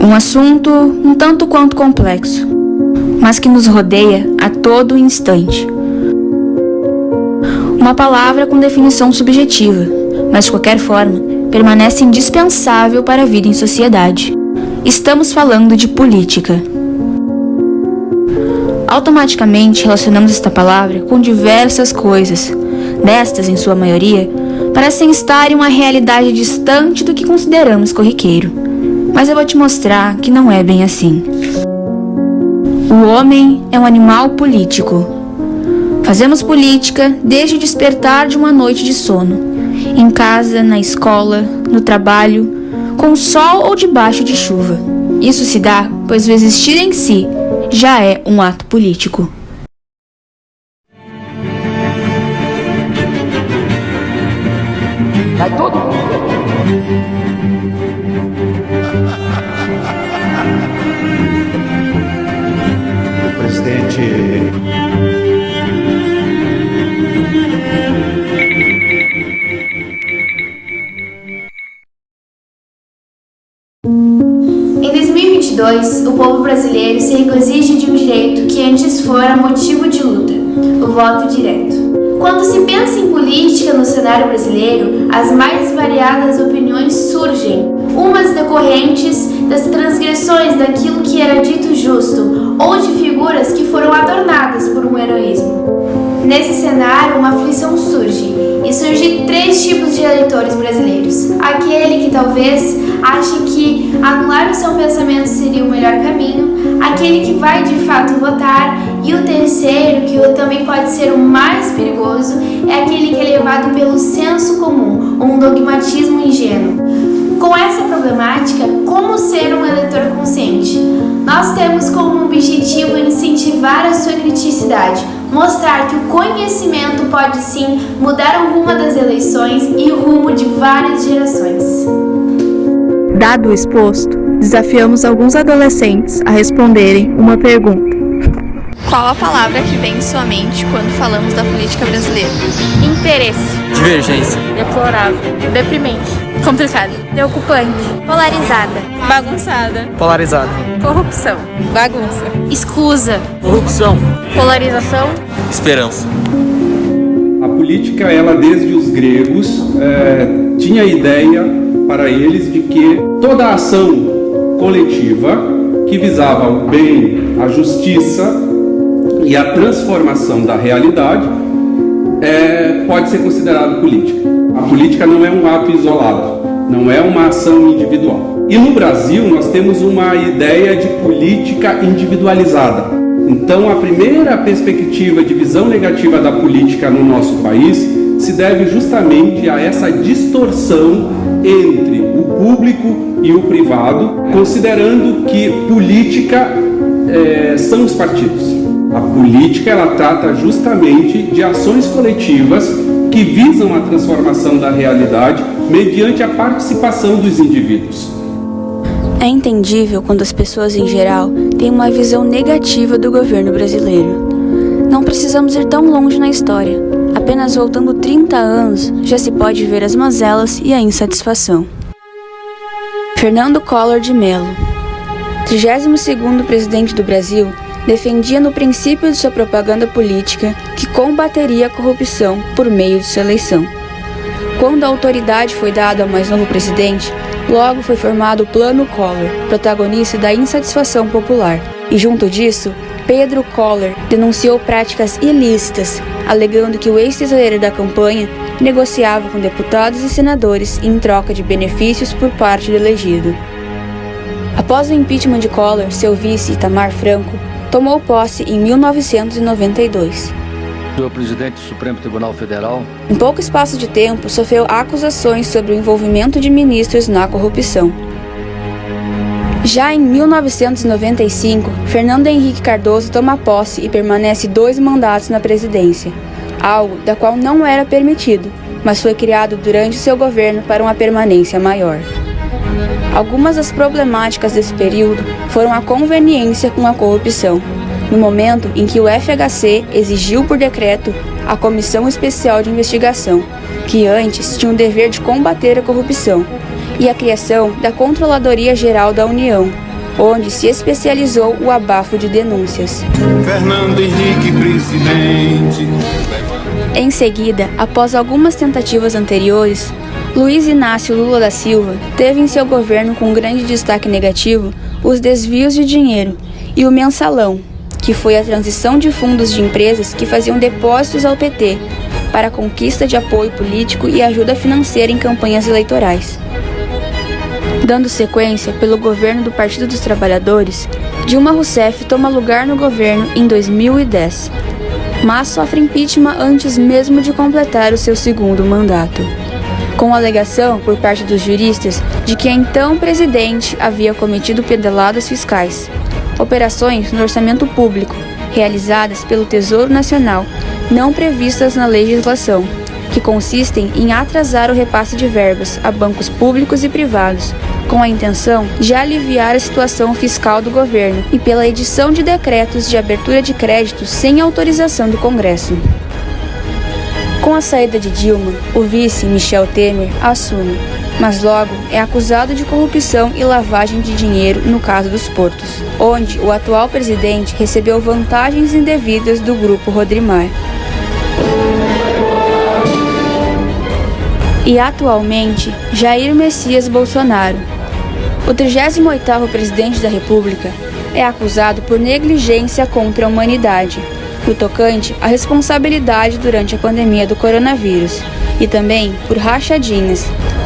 Um assunto um tanto quanto complexo, mas que nos rodeia a todo instante. Uma palavra com definição subjetiva, mas de qualquer forma, permanece indispensável para a vida em sociedade. Estamos falando de política. Automaticamente relacionamos esta palavra com diversas coisas. Destas, em sua maioria, parecem estar em uma realidade distante do que consideramos corriqueiro. Mas eu vou te mostrar que não é bem assim. O homem é um animal político. Fazemos política desde o despertar de uma noite de sono. Em casa, na escola, no trabalho, com sol ou debaixo de chuva. Isso se dá, pois o existir em si já é um ato político. Vai todo mundo. O presidente... Em 2022, o povo brasileiro se regozija de um direito que antes fora motivo de luta, o voto direto. Quando se pensa em política no cenário brasileiro, as mais variadas opiniões surgem, umas decorrentes das transgressões daquilo que era dito justo, ou de figuras que foram adornadas por um heroísmo. Nesse cenário, uma aflição surge, e surgem três tipos de eleitores brasileiros. Aquele que talvez ache que anular o seu pensamento seria o melhor caminho, aquele que vai de fato votar, e o terceiro, que também pode ser o mais perigoso, é aquele que é levado pelo senso comum, um dogmatismo ingênuo. Com essa problemática, como ser um eleitor consciente? Nós temos como objetivo incentivar a sua criticidade, mostrar que o conhecimento pode sim mudar o rumo das eleições e o rumo de várias gerações. Dado o exposto, desafiamos alguns adolescentes a responderem uma pergunta. Qual a palavra que vem em sua mente quando falamos da política brasileira? Interesse. Divergência. Deplorável. Deprimente. Complicado. Preocupante. Polarizada. Bagunçada. Polarizada. Corrupção. Bagunça. Escusa. Corrupção. Polarização. Esperança. A política, ela desde os gregos, tinha a ideia para eles de que toda ação coletiva que visava o bem, a justiça e a transformação da realidade pode ser considerado política. A política não é um ato isolado, não é uma ação individual. E no Brasil nós temos uma ideia de política individualizada. Então a primeira perspectiva de visão negativa da política no nosso país se deve justamente a essa distorção entre o público e o privado, considerando que política são os partidos. A política, ela trata justamente de ações coletivas que visam a transformação da realidade mediante a participação dos indivíduos. É entendível quando as pessoas em geral têm uma visão negativa do governo brasileiro. Não precisamos ir tão longe na história. Apenas voltando 30 anos, já se pode ver as mazelas e a insatisfação. Fernando Collor de Mello, 32º presidente do Brasil, defendia no princípio de sua propaganda política que combateria a corrupção por meio de sua eleição. Quando a autoridade foi dada ao mais novo presidente, logo foi formado o Plano Collor, protagonista da insatisfação popular. E junto disso, Pedro Collor denunciou práticas ilícitas, alegando que o ex-tesoureiro da campanha negociava com deputados e senadores em troca de benefícios por parte do elegido. Após o impeachment de Collor, seu vice, Itamar Franco, tomou posse em 1992. O presidente do Supremo Tribunal Federal. Em pouco espaço de tempo, sofreu acusações sobre o envolvimento de ministros na corrupção. Já em 1995, Fernando Henrique Cardoso toma posse e permanece 2 mandatos na presidência, algo da qual não era permitido, mas foi criado durante seu governo para uma permanência maior. Algumas das problemáticas desse período foram a conveniência com a corrupção, no momento em que o FHC exigiu por decreto a Comissão Especial de Investigação, que antes tinha o dever de combater a corrupção, e a criação da Controladoria Geral da União, onde se especializou o abafo de denúncias. Fernando Henrique, presidente. Em seguida, após algumas tentativas anteriores, Luiz Inácio Lula da Silva teve em seu governo com grande destaque negativo os desvios de dinheiro e o mensalão, que foi a transição de fundos de empresas que faziam depósitos ao PT para a conquista de apoio político e ajuda financeira em campanhas eleitorais. Dando sequência pelo governo do Partido dos Trabalhadores, Dilma Rousseff toma lugar no governo em 2010, mas sofre impeachment antes mesmo de completar o seu segundo mandato, com alegação por parte dos juristas de que a então presidente havia cometido pedaladas fiscais, operações no orçamento público realizadas pelo Tesouro Nacional não previstas na legislação, que consistem em atrasar o repasse de verbas a bancos públicos e privados, com a intenção de aliviar a situação fiscal do governo e pela edição de decretos de abertura de créditos sem autorização do Congresso. Com a saída de Dilma, o vice Michel Temer assume, mas logo é acusado de corrupção e lavagem de dinheiro no caso dos portos, onde o atual presidente recebeu vantagens indevidas do grupo Rodrimar. E atualmente, Jair Messias Bolsonaro, o 38º presidente da República, é acusado por negligência contra a humanidade, no tocante à responsabilidade durante a pandemia do coronavírus, e também por rachadinhas,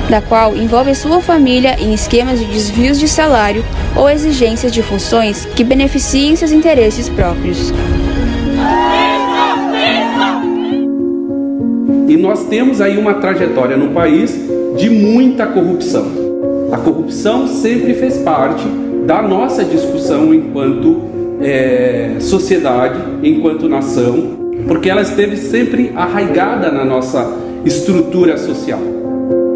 da qual envolve sua família em esquemas de desvios de salário ou exigências de funções que beneficiem seus interesses próprios. E nós temos aí uma trajetória no país de muita corrupção. A corrupção sempre fez parte da nossa discussão enquanto sociedade, enquanto nação, porque ela esteve sempre arraigada na nossa estrutura social.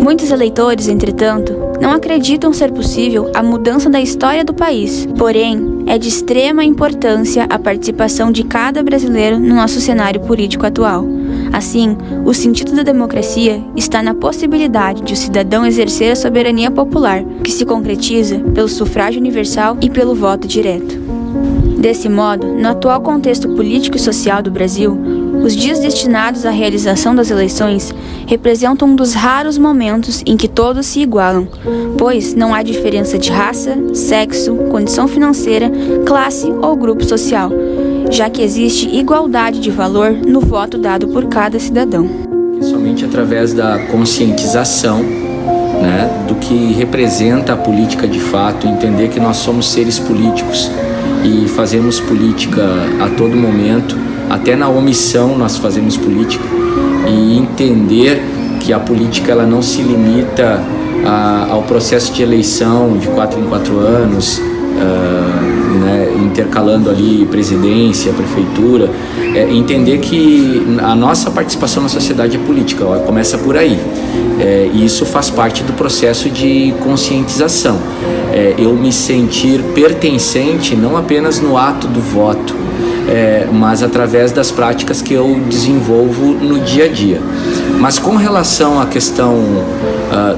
Muitos eleitores, entretanto, não acreditam ser possível a mudança da história do país. Porém, é de extrema importância a participação de cada brasileiro no nosso cenário político atual. Assim, o sentido da democracia está na possibilidade de o cidadão exercer a soberania popular, que se concretiza pelo sufrágio universal e pelo voto direto. Desse modo, no atual contexto político e social do Brasil, os dias destinados à realização das eleições representam um dos raros momentos em que todos se igualam, pois não há diferença de raça, sexo, condição financeira, classe ou grupo social, já que existe igualdade de valor no voto dado por cada cidadão. Somente através da conscientização, do que representa a política de fato, entender que nós somos seres políticos e fazemos política a todo momento, até na omissão nós fazemos política, e entender que a política ela não se limita ao processo de eleição de 4 em 4 anos, intercalando ali presidência, prefeitura, entender que a nossa participação na sociedade é política, ela começa por aí, e isso faz parte do processo de conscientização, eu me sentir pertencente não apenas no ato do voto, mas através das práticas que eu desenvolvo no dia a dia. Mas com relação à questão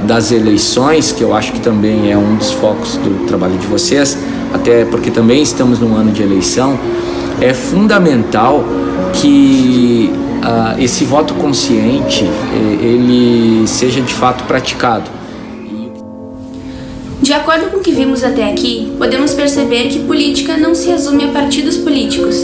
das eleições, que eu acho que também é um dos focos do trabalho de vocês, até porque também estamos num ano de eleição, é fundamental que esse voto consciente ele seja de fato praticado. De acordo com o que vimos até aqui, podemos perceber que política não se resume a partidos políticos.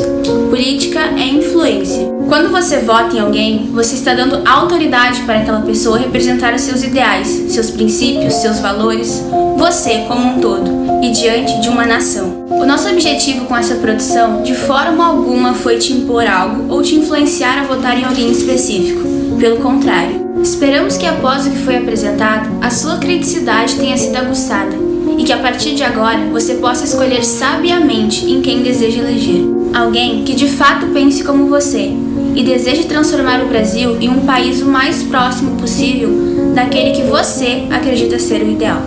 Política é influência. Quando você vota em alguém, você está dando autoridade para aquela pessoa representar os seus ideais, seus princípios, seus valores, você como um todo, e diante de uma nação. O nosso objetivo com essa produção, de forma alguma, foi te impor algo ou te influenciar a votar em alguém específico. Pelo contrário, esperamos que após o que foi apresentado, a sua criticidade tenha sido aguçada e que a partir de agora você possa escolher sabiamente em quem deseja eleger. Alguém que de fato pense como você e deseje transformar o Brasil em um país o mais próximo possível daquele que você acredita ser o ideal.